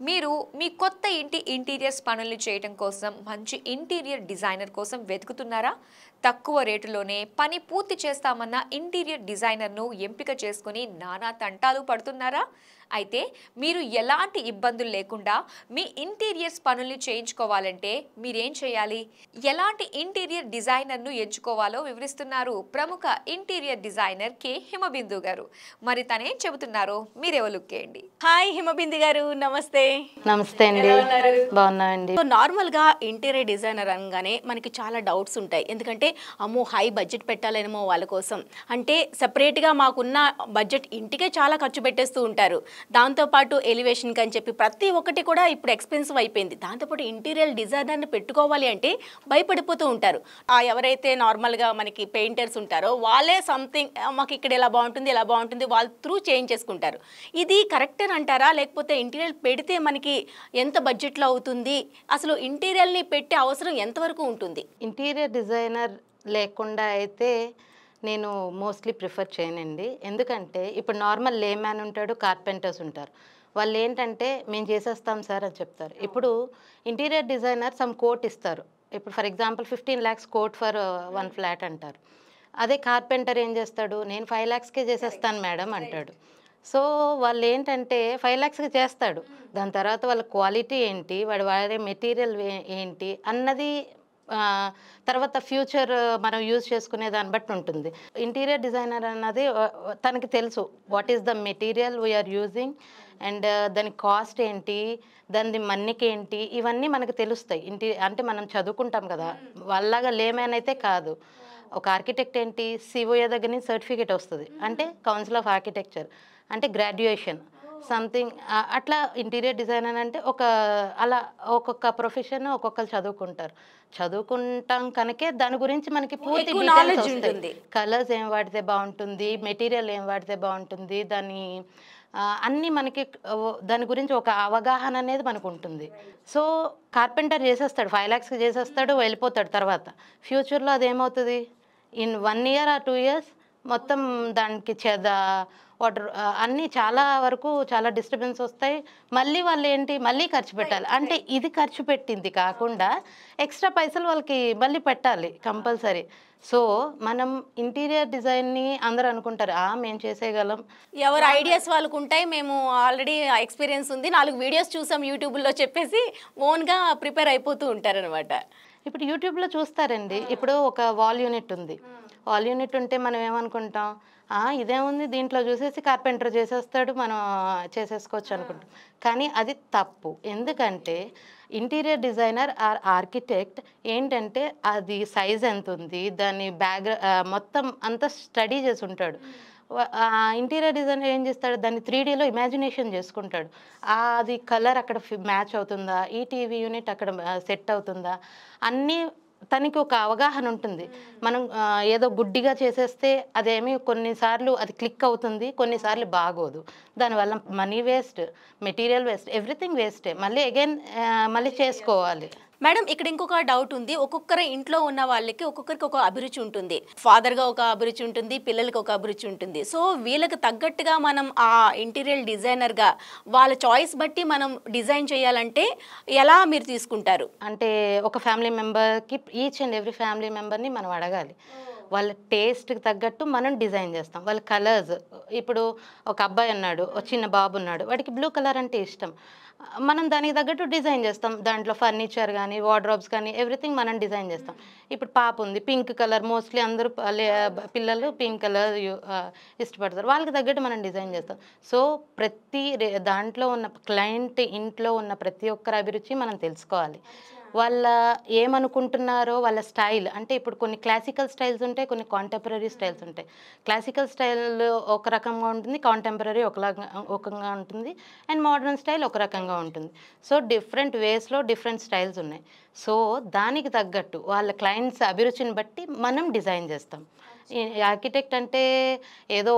మీరు మీ కొత్త ఇంటి ఇంటీరియర్స్ పనులు చేయటం కోసం మంచి ఇంటీరియర్ డిజైనర్ కోసం వెతుకుతున్నారా? తక్కువ రేటులోనే పని పూర్తి చేస్తామన్న ఇంటీరియర్ డిజైనర్ను ఎంపిక చేసుకుని నానా తంటాలు పడుతున్నారా? అయితే మీరు ఎలాంటి ఇబ్బందులు లేకుండా మీ ఇంటీరియర్స్ పనులు చేయించుకోవాలంటే మీరేం చేయాలి? ఎలాంటి ఇంటీరియర్ డిజైనర్ను ఎంచుకోవాలో వివరిస్తున్నారు ప్రముఖ ఇంటీరియర్ డిజైనర్ కె హిమబిందు గారు. మరి తనేం చెబుతున్నారో మీరేవో లుక్కేయండి. హాయ్ హిమబిందు గారు, నమస్తే. నమస్తే అండి. బాగున్నానండి. నార్మల్గా ఇంటీరియర్ డిజైనర్ అనగానే మనకి చాలా డౌట్స్ ఉంటాయి. ఎందుకంటే అమ్మో హై బడ్జెట్ పెట్టాలేమో వాళ్ళ కోసం, అంటే సపరేట్గా మాకున్న బడ్జెట్ ఇంటికే చాలా ఖర్చు పెట్టేస్తూ ఉంటారు. దాంతోపాటు ఎలివేషన్కి అని చెప్పి ప్రతి ఒక్కటి కూడా ఇప్పుడు ఎక్స్పెన్సివ్ అయిపోయింది. దాంతోపాటు ఇంటీరియర్ డిజైనర్ని పెట్టుకోవాలి అంటే భయపడిపోతూ ఉంటారు. ఎవరైతే నార్మల్గా మనకి పెయింటర్స్ ఉంటారో వాళ్ళే సంథింగ్ మాకు ఇక్కడ ఎలా బాగుంటుంది ఎలా బాగుంటుంది వాళ్ళ త్రూ చేంజ్ చేసుకుంటారు. ఇది కరెక్టర్ అంటారా? లేకపోతే ఇంటీరియర్ పెడితే మనకి ఎంత బడ్జెట్లో అవుతుంది? అసలు ఇంటీరియర్ని పెట్టే అవసరం ఎంతవరకు ఉంటుంది? ఇంటీరియర్ డిజైనర్ లేకుండా అయితే నేను మోస్ట్లీ ప్రిఫర్ చేయనండి. ఎందుకంటే ఇప్పుడు నార్మల్ లేమ్యాన్ ఉంటాడు, కార్పెంటర్స్ ఉంటారు. వాళ్ళు ఏంటంటే మేము చేసేస్తాం సార్ అని చెప్తారు. ఇప్పుడు ఇంటీరియర్ డిజైనర్ సమ్ కోట్ ఇస్తారు. ఇప్పుడు for example 15 lakhs quote for 1 flat అంటారు. అదే కార్పెంటర్ ఏం చేస్తాడు, నేను 5 lakhsకే చేసేస్తాను మేడం అంటాడు. సో వాళ్ళు ఏంటంటే 5 lakhsకి చేస్తాడు. దాని తర్వాత వాళ్ళ క్వాలిటీ ఏంటి, వాడు వాడే మెటీరియల్ ఏంటి అన్నది తర్వాత ఫ్యూచర్ మనం యూజ్ చేసుకునే దాన్ని బట్టి ఉంటుంది. ఇంటీరియర్ డిజైనర్ అన్నది తనకి తెలుసు what is the material we are using and దాని కాస్ట్ ఏంటి, దాని మన్నిక ఏంటి, ఇవన్నీ మనకు తెలుస్తాయి. అంటే మనం చదువుకుంటాం కదా, వాళ్ళలాగా లేమేన్ అయితే కాదు. ఒక ఆర్కిటెక్ట్ ఏంటి, సిఓఏ దగ్గర నుంచి సర్టిఫికేట్ వస్తుంది, అంటే కౌన్సిల్ ఆఫ్ ఆర్కిటెక్చర్, అంటే గ్రాడ్యుయేషన్ సంథింగ్. అట్లా ఇంటీరియర్ డిజైనర్ అంటే అలా ఒక్కొక్క ప్రొఫెషన్ ఒక్కొక్కరు చదువుకుంటాం కనుకే దాని గురించి మనకి పూర్తి నాలెడ్జ్ ఉంటుంది. కలర్స్ ఏం వాడితే బాగుంటుంది, మెటీరియల్ ఏం వాడితే బాగుంటుంది, అన్నీ మనకి దాని గురించి ఒక అవగాహన అనేది మనకు ఉంటుంది. సో కార్పెంటర్ చేసేస్తాడు, 5 lakhsకి చేసేస్తాడు, వెళ్ళిపోతాడు. తర్వాత ఫ్యూచర్లో అదేమవుతుంది, ఇన్ 1 year or 2 years మొత్తం దానికి వాటర్ అన్నీ చాలా వరకు చాలా డిస్టర్బెన్స్ వస్తాయి. మళ్ళీ వాళ్ళు ఏంటి, మళ్ళీ ఖర్చు పెట్టాలి. అంటే ఇది ఖర్చు పెట్టింది కాకుండా ఎక్స్ట్రా పైసలు వాళ్ళకి మళ్ళీ పెట్టాలి కంపల్సరీ. సో మనం ఇంటీరియర్ డిజైన్ని అందరూ అనుకుంటారు మేము చేసేయగలం, ఎవరు ఐడియాస్ వాళ్ళకు ఉంటాయి, మేము ఆల్రెడీ ఎక్స్పీరియన్స్ ఉంది, 4 వీడియోస్ చూసాం యూట్యూబ్లో చెప్పేసి ఓన్గా ప్రిపేర్ అయిపోతూ ఉంటారనమాట. ఇప్పుడు యూట్యూబ్లో చూస్తారండి. ఇప్పుడు ఒక వాల్ యూనిట్ ఉంది, వాల్ యూనిట్ ఉంటే మనం ఏమనుకుంటాం, ఇదేముంది దీంట్లో చూసేసి కార్పెంటర్ చేసేస్తాడు, మనం చేసేసుకోవచ్చు అనుకుంటాం. కానీ అది తప్పు. ఎందుకంటే ఇంటీరియర్ డిజైనర్ ఆర్ ఆర్కిటెక్ట్ ఏంటంటే అది సైజ్ ఎంత ఉంది, దాని మొత్తం అంతా స్టడీ చేసి ఉంటాడు. ఇంటీరియర్ డిజైనర్ ఏం చేస్తాడు, దాన్ని 3Dలో ఇమాజినేషన్ చేసుకుంటాడు. అది కలర్ అక్కడ మ్యాచ్ అవుతుందా, ఈ టీవీ యూనిట్ అక్కడ సెట్ అవుతుందా, అన్నీ తనకి ఒక అవగాహన ఉంటుంది. మనం ఏదో గుడ్డిగా చేసేస్తే అదేమి కొన్నిసార్లు అది క్లిక్ అవుతుంది, కొన్నిసార్లు బాగోదు. దానివల్ల money waste, material waste, everything వేస్టే. మళ్ళీ అగైన్ మళ్ళీ చేసుకోవాలి. మేడం, ఇక్కడ ఇంకొక డౌట్ ఉంది. ఒక్కొక్కరి ఇంట్లో ఉన్న వాళ్ళకి ఒక్కొక్కరికి ఒక అభిరుచి ఉంటుంది. ఫాదర్గా ఒక అభిరుచి ఉంటుంది, పిల్లలకి ఒక అభిరుచి ఉంటుంది. సో వీళ్ళకి తగ్గట్టుగా మనం ఆ ఇంటీరియర్ డిజైనర్గా వాళ్ళ చాయిస్ బట్టి మనం డిజైన్ చేయాలంటే ఎలా మీరు తీసుకుంటారు? అంటే ఒక ఫ్యామిలీ మెంబర్కి ఈచ్ అండ్ ఎవ్రీ ఫ్యామిలీ మెంబర్ని మనం అడగాలి. వాళ్ళ టేస్ట్కి తగ్గట్టు మనం డిజైన్ చేస్తాం. వాళ్ళ కలర్స్, ఇప్పుడు ఒక అబ్బాయి ఉన్నాడు, ఒక చిన్న బాబు ఉన్నాడు, వాడికి బ్లూ కలర్ అంటే ఇష్టం, మనం దానికి తగ్గట్టు డిజైన్ చేస్తాం. దాంట్లో ఫర్నిచర్ కానీ వార్డ్రోబ్స్ కానీ ఎవ్రీథింగ్ మనం డిజైన్ చేస్తాం. ఇప్పుడు పాప ఉంది, పింక్ కలర్, మోస్ట్లీ అందరూ పిల్లలు పింక్ కలర్ ఇష్టపడతారు, వాళ్ళకి తగ్గట్టు మనం డిజైన్ చేస్తాం. సో దాంట్లో ఉన్న క్లయింట్ ఇంట్లో ఉన్న ప్రతి ఒక్కరి అభిరుచి మనం తెలుసుకోవాలి. వాళ్ళ ఏమనుకుంటున్నారో వాళ్ళ స్టైల్, అంటే ఇప్పుడు కొన్ని క్లాసికల్ స్టైల్స్ ఉంటాయి, కొన్ని కాంటెంపరీ స్టైల్స్ ఉంటాయి. క్లాసికల్ స్టైల్ ఒక రకంగా ఉంటుంది, కాంటెంపరీ ఒక రకంగా ఉంటుంది, అండ్ మోడర్న్ స్టైల్ ఒక రకంగా ఉంటుంది. సో డిఫరెంట్ వేస్లో డిఫరెంట్ స్టైల్స్ ఉన్నాయి. సో దానికి తగ్గట్టు వాళ్ళ క్లయింట్స్ అభిరుచిని బట్టి మనం డిజైన్ చేస్తాం. ఆర్కిటెక్ట్ అంటే ఏదో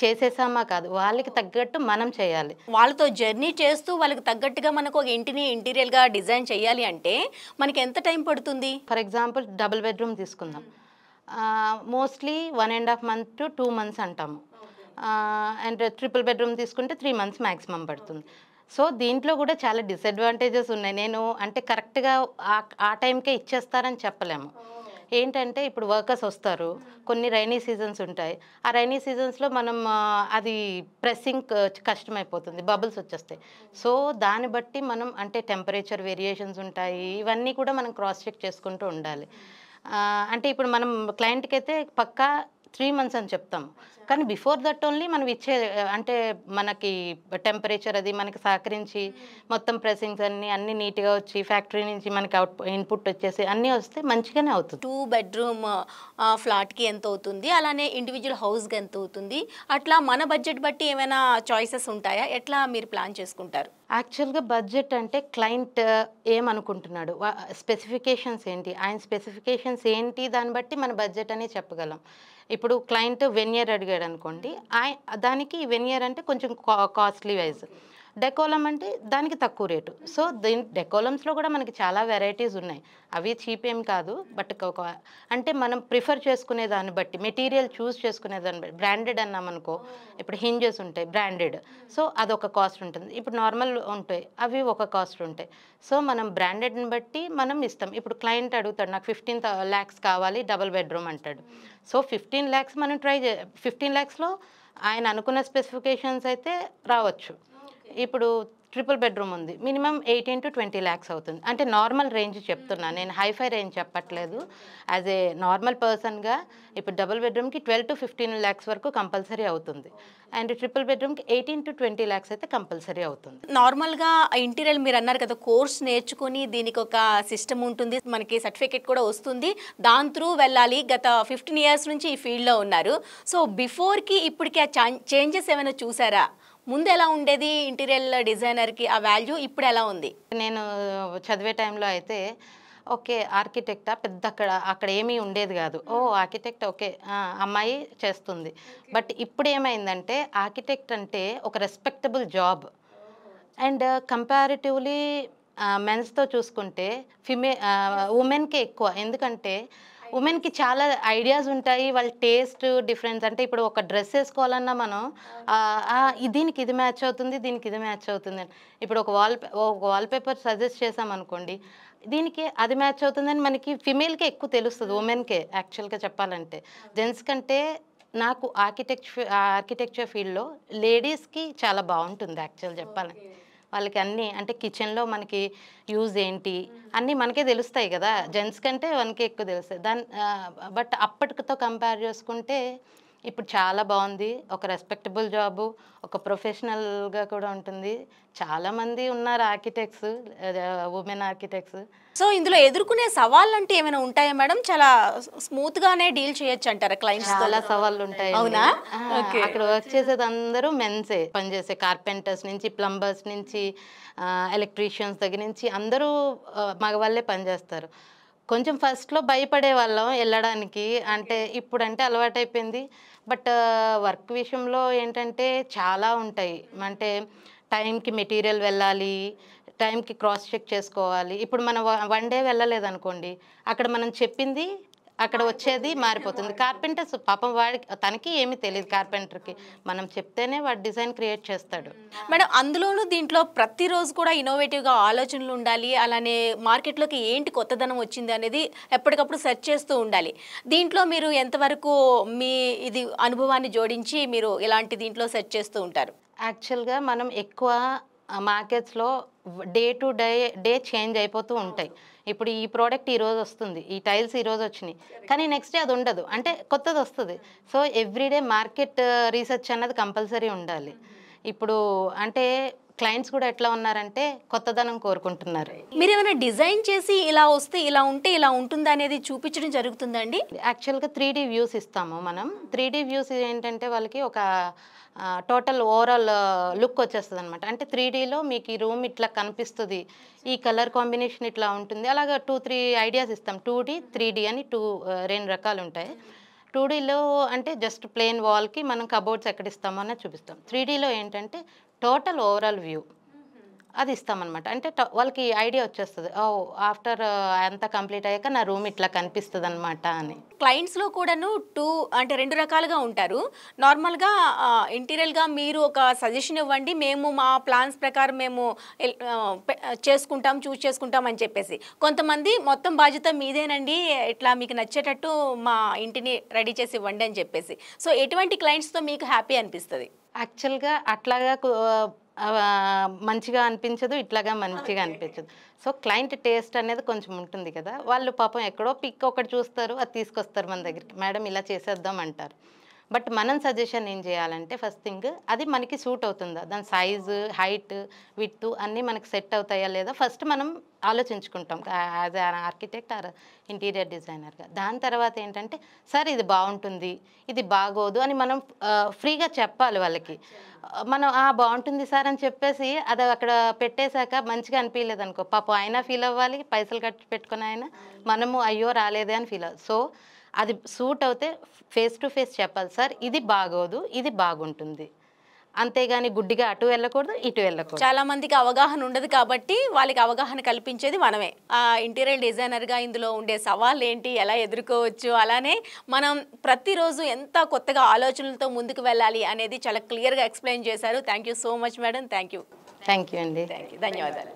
చేసేసామా కాదు, వాళ్ళకి తగ్గట్టు మనం చేయాలి. వాళ్ళతో జర్నీ చేస్తూ వాళ్ళకి తగ్గట్టుగా మనకు ఒక ఇంటిని ఇంటీరియర్గా డిజైన్ చేయాలి అంటే మనకి ఎంత టైం పడుతుంది? ఫర్ ఎగ్జాంపుల్ డబుల్ బెడ్రూమ్ తీసుకుందాం, మోస్ట్లీ 1.5 months to 2 months అంటాము. అండ్ ట్రిపుల్ బెడ్రూమ్ తీసుకుంటే 3 months మ్యాక్సిమం పడుతుంది. సో దీంట్లో కూడా చాలా డిసడ్వాంటేజెస్ ఉన్నాయి. నేను అంటే కరెక్ట్‌గా ఆ టైంకే ఇచ్చేస్తారని చెప్పలేము. ఏంటంటే ఇప్పుడు వర్కర్స్ వస్తారు. కొన్ని రైనీ సీజన్స్ ఉంటాయి. ఆ రైనీ సీజన్స్‌లో మనం అది ప్రెస్సింగ్ కష్టమైపోతుంది. బబుల్స్ వచ్చేస్తాయి. సో దాన్ని బట్టి మనం అంటే టెంపరేచర్ వేరియేషన్స్ ఉంటాయి. ఇవన్నీ కూడా మనం క్రాస్ చెక్ చేసుకుంటూ ఉండాలి. అంటే ఇప్పుడు మనం క్లయింట్‌కైతే పక్కా 3 మంత్స్ అని చెప్తాము. కానీ బిఫోర్ దట్ ఓన్లీ మనం ఇచ్చే అంటే మనకి టెంపరేచర్ అది మనకి సహకరించి మొత్తం ప్రెసింగ్స్ అన్నీ నీట్‌గా వచ్చి ఫ్యాక్టరీ నుంచి మనకి ఇన్పుట్ వచ్చేసి అన్నీ వస్తే మంచిగానే అవుతుంది. 2 బెడ్రూమ్ ఫ్లాట్‌కి ఎంత అవుతుంది? అలానే ఇండివిడ్యువల్ హౌస్‌కి ఎంత అవుతుంది? అట్లా మన బడ్జెట్ బట్టి ఏమైనా చాయిసెస్ ఉంటాయా? ఎట్లా మీరు ప్లాన్ చేసుకుంటారు? యాక్చువల్‌గా బడ్జెట్ అంటే క్లయింట్ ఏమనుకుంటున్నాడు? స్పెసిఫికేషన్స్ ఏంటి? ఆయన స్పెసిఫికేషన్స్ ఏంటి? దాన్ని బట్టి మన బడ్జెట్ అనేది చెప్పగలం. ఇప్పుడు క్లయింట్ వెనియర్ అడిగాడనుకోండి, దానికి వెనియర్ అంటే కొంచెం కాస్ట్‌లీ వైజ్. డెకోలం అంటే దానికి తక్కువ రేటు. సో, డెకోలమ్స్‌లో కూడా మనకి చాలా వెరైటీస్ ఉన్నాయి. అవి చీప్ ఏం కాదు. బట్ అంటే మనం ప్రిఫర్ చేసుకునే దాన్ని బట్టి, మెటీరియల్ చూస్ చేసుకునే దాన్ని బట్టి బ్రాండెడ్ అన్నామనుకో, ఇప్పుడు హింజెస్ ఉంటాయి బ్రాండెడ్. సో, అదొక కాస్ట్ ఉంటుంది. ఇప్పుడు నార్మల్ ఉంటాయి. అవి ఒక కాస్ట్ ఉంటాయి. సో, మనం బ్రాండెడ్‌ని బట్టి మనం ఇస్తాం. ఇప్పుడు క్లయింట్ అడుగుతాడు, నాకు 15 లాక్స్ కావాలి డబుల్ బెడ్రూమ్ అంటాడు. సో, 15 లాక్స్ మనం 15 లాక్స్‌లో ఆయన అనుకున్న స్పెసిఫికేషన్స్ అయితే రావచ్చు. ఇప్పుడు ట్రిపుల్ బెడ్రూమ్ ఉంది. మినిమమ్ 18-20 లాక్స్ అవుతుంది. అంటే నార్మల్ రేంజ్ చెప్తున్నా. నేను హైఫై రేంజ్ చెప్పట్లేదు. యాజ్ ఏ నార్మల్ పర్సన్‌గా ఇప్పుడు డబుల్ బెడ్రూమ్‌కి 12-15 లాక్స్ వరకు కంపల్సరీ అవుతుంది. అండ్ ట్రిపుల్ బెడ్రూమ్‌కి 18-20 లాక్స్ అయితే కంపల్సరీ అవుతుంది. నార్మల్‌గా ఇంటీరియర్ మీరన్నారు కదా! కోర్స్ నేర్చుకొని దీనికొక సిస్టమ్ ఉంటుంది. మనకి సర్టిఫికేట్ కూడా వస్తుంది. దాని త్రూ వెళ్ళాలి. గత 15 ఇయర్స్ నుంచి ఈ ఫీల్డ్‌లో ఉన్నారు. సో, బిఫోర్‌కి ఇప్పటికి ఆ చేంజెస్ ఏమైనా చూసారా? ముందు ఎలా ఉండేది ఇంటీరియర్ డిజైనర్‌కి ఆ వాల్యూ, ఇప్పుడు ఎలా ఉంది? నేను చదివే టైంలో అయితే ఓకే. ఆర్కిటెక్టా పెద్ద అక్కడ ఏమీ ఉండేది కాదు. ఓహ్! Architect okay. అమ్మాయి చేస్తుంది. బట్ ఇప్పుడేమైందంటే ఆర్కిటెక్ట్ అంటే ఒక రెస్పెక్టబుల్ జాబ్. అండ్ కంపారిటివ్‌లీ మెన్స్‌తో చూసుకుంటే ఉమెన్‌కే ఎక్కువ. ఎందుకంటే ఉమెన్‌కి చాలా ఐడియాస్ ఉంటాయి. వాళ్ళ టేస్ట్ డిఫరెన్స్ అంటే ఇప్పుడు ఒక డ్రెస్ ఏసుకోవాలన్నా మనం దీనికి ఇది మ్యాచ్ అవుతుంది. దీనికి ఇది మ్యాచ్ అవుతుందని. ఇప్పుడు ఒక వాల్ పేపర్ సజెస్ట్ చేశామనుకోండి. దీనికి అది మ్యాచ్ అవుతుందని మనకి ఫీమేల్‌కే ఎక్కువ తెలుస్తది. ఉమెన్‌కే యాక్చువల్‌గా చెప్పాలంటే. జెంట్స్ కంటే నాకు ఆర్కిటెక్చర్ ఫీల్డ్‌లో లేడీస్‌కి చాలా బావుంటుంది యాక్చువల్ చెప్పాలంటే. వాళ్ళకి అన్నీ అంటే కిచెన్‌లో మనకి యూజ్ ఏంటి అన్నీ మనకే తెలుస్తాయి కదా! జెంట్స్ కంటే మనకే ఎక్కువ తెలుస్తాయి. బట్ అప్పటితో కంపేర్ చేసుకుంటే ఇప్పుడు చాలా బావుంది. ఒక రెస్పెక్టబుల్ జాబు, ఒక ప్రొఫెషనల్‌గా కూడా ఉంటుంది. చాలామంది ఉన్నారు ఆర్కిటెక్ట్స్, వుమెన్ ఆర్కిటెక్ట్స్. సో, ఇందులో ఎదుర్కొనే సవాళ్ళంటే ఏమైనా ఉంటాయా మేడం? చాలా స్మూత్‌గానే డీల్ చేయొచ్చంటారా క్లయింట్స్‌తో? చాలా సవాళ్ళుంటాయండి. అవునా? ఓకే. అక్కడ వర్క్ చేసేదందరూ మెన్సే. పనిచేసే కార్పెంటర్స్ నుంచి, ప్లంబర్స్ నుంచి, ఎలక్ట్రీషియన్స్ దగ్గర నుంచి అందరూ మగవాళ్ళే పనిచేస్తారు. కొంచెం ఫస్ట్‌లో భయపడేవాళ్ళం ఎళ్ళడానికి. అంటే ఇప్పుడంటే అలవాటైపోయింది. బట్ వర్క్ విషయంలో ఏంటంటే చాలా ఉంటాయి. అంటే టైంకి మెటీరియల్ వెళ్ళాలి. టైంకి క్రాస్ చెక్ చేసుకోవాలి. ఇప్పుడు మనం వన్ డే వెళ్ళలేదనుకోండి, అక్కడ మనం చెప్పింది అక్కడ వచ్చేది మారిపోతుంది. కార్పెంటర్స్ పాపం తనకి ఏమీ తెలీదు కార్పెంటర్‌కి. మనం చెప్తేనే వాడు డిజైన్ క్రియేట్ చేస్తాడు. మేడం, అందులోనూ దీంట్లో ప్రతిరోజు కూడా ఇన్నోవేటివ్‌గా ఆలోచనలు ఉండాలి. అలానే మార్కెట్‌లోకి ఏంటి కొత్తదనం వచ్చింది అనేది ఎప్పటికప్పుడు సెర్చ్ చేస్తూ ఉండాలి. దీంట్లో మీరు ఎంతవరకు మీ అనుభవాన్ని జోడించి మీరు ఇలాంటి దీంట్లో సెర్చ్ చేస్తూ ఉంటారు? యాక్చువల్‌గా మనం ఎక్కువ మార్కెట్స్‌లో డే టు డే చేంజ్ అయిపోతూ ఉంటాయి. ఇప్పుడు ఈ ప్రోడక్ట్ ఈరోజు వస్తుంది. ఈ టైల్స్ ఈరోజు వచ్చినాయి. కానీ నెక్స్ట్ డే అది ఉండదు. అంటే కొత్తదొస్తది. సో, ఎవ్రీడే మార్కెట్ రీసెర్చ్ అన్నది కంపల్సరీ ఉండాలి. ఇప్పుడు అంటే క్లయింట్స్ కూడా ఎట్లా ఉన్నారంటే కొత్తదనం కోరుకుంటున్నారు. మీరేమైనా డిజైన్ చేసి ఇలా వస్తే ఇలా ఉంటే ఇలా ఉంటుందనేది చూపించడం జరుగుతుందండి? యాక్చువల్‌గా 3D వ్యూస్ ఇస్తాము మనం. 3D వ్యూస్ ఏంటంటే వాళ్ళకి ఒక టోటల్ ఓవరాల్ లుక్ వచ్చేస్తదనమాట. అంటే 3Dలో మీకు ఈ రూమ్ ఇట్లా కనిపిస్తది. ఈ కలర్ కాంబినేషన్ ఇట్లా ఉంటుంది. అలాగా 2, 3 ఐడియాస్ ఇస్తాం. 2D, 3D అని 2 రకాలుంటాయి. 2Dలో అంటే జస్ట్ ప్లెయిన్ వాల్‌కి మనం కబోర్డ్స్ ఎక్కడిస్తామో అన్నది చూపిస్తాం. 3Dలో ఏంటంటే టోటల్ ఓవరాల్ వ్యూ. అది ఇస్తామన్నమాట. అంటే వాళ్ళకి ఐడియా వచ్చేస్తది. ఓహ్! ఆఫ్టర్ అంతా కంప్లీట్ అయ్యాక నా రూమ్ ఇట్లా కనిపిస్తదనమాట అని. క్లయింట్స్‌లో కూడాను అంటే 2 రకాలుగా ఉంటారు. నార్మల్‌గా ఇంటీరియర్‌గా మీరు ఒక సజెషన్ ఇవ్వండి. మేము మా ప్లాన్స్ ప్రకారం మేము చేసుకుంటాం, చూజ్ చేసుకుంటాం అని చెప్పేసి. కొంతమంది మొత్తం బాధ్యత మీదేనండి. ఇట్లా మీకు నచ్చేటట్టు మా ఇంటిని రెడీ చేసి ఇవ్వండి అని చెప్పేసి. సో ఎటువంటి క్లయింట్స్‌తో మీకు హ్యాపీ అనిపిస్తది? యాక్చువల్‌గా అట్లాగా మంచిగా అనిపించదు. ఇట్లాగా మంచిగా అనిపించదు. సో, క్లయింట్ టేస్ట్ అనేది కొంచెం ఉంటుంది కదా! వాళ్ళు పాపం ఎక్కడో పిక్ ఒకటి చూస్తారు. అది తీసుకొస్తారు మన దగ్గరికి. మేడం ఇలా చేసేద్దాం అంటారు. బట్ మనం సజెషన్ ఏం చేయాలంటే ఫస్ట్ థింగ్ అది మనకి సూట్ అవుతుందా? దాని సైజు, హైట్, విడ్త్ అన్నీ మనకి సెట్ అవుతాయా లేదా ఫస్ట్ మనం ఆలోచించుకుంటాం. As an architect or interior డిజైనర్‌గా. దాని తర్వాత ఏంటంటే, సార్ ఇది బావుంటుంది, ఇది బాగోదు అని మనం ఫ్రీగా చెప్పాలి వాళ్ళకి. మనం బావుంటుంది సార్ అని చెప్పేసి అది అక్కడ పెట్టేశాక మంచిగా అనిపియలేదనుకో, పాపం ఆయన ఫీల్ అవ్వాలి, పైసలు ఖర్చు పెట్టుకుని ఆయన, మనము అయ్యో రాలేదే అని ఫీల్ అవ్వాలి. సో, అది సూట్ అవుతే ఫేస్ టు ఫేస్ చెప్పాలి. సార్ ఇది బాగోదు, ఇది బాగుంటుంది. అంతేగాని గుడ్డిగా అటు వెళ్ళకూడదు, ఇటు వెళ్ళకూడదు. చాలా మందికి అవగాహన ఉండదు కాబట్టి వాళ్ళకి అవగాహన కల్పించేది మనమే. ఇంటీరియర్ డిజైనర్‌గా ఇందులో ఉండే సవాళ్ళు ఏంటి, ఎలా ఎదుర్కోవచ్చు, అలానే మనం ప్రతిరోజు ఎంత కొత్తగా ఆలోచనలతో ముందుకు వెళ్ళాలి అనేది చాలా క్లియర్‌గా ఎక్స్‌ప్లెయిన్ చేశారు. Thank you so much madam. Thank you. Thank you అండి. Thank you. ధన్యవాదాలు.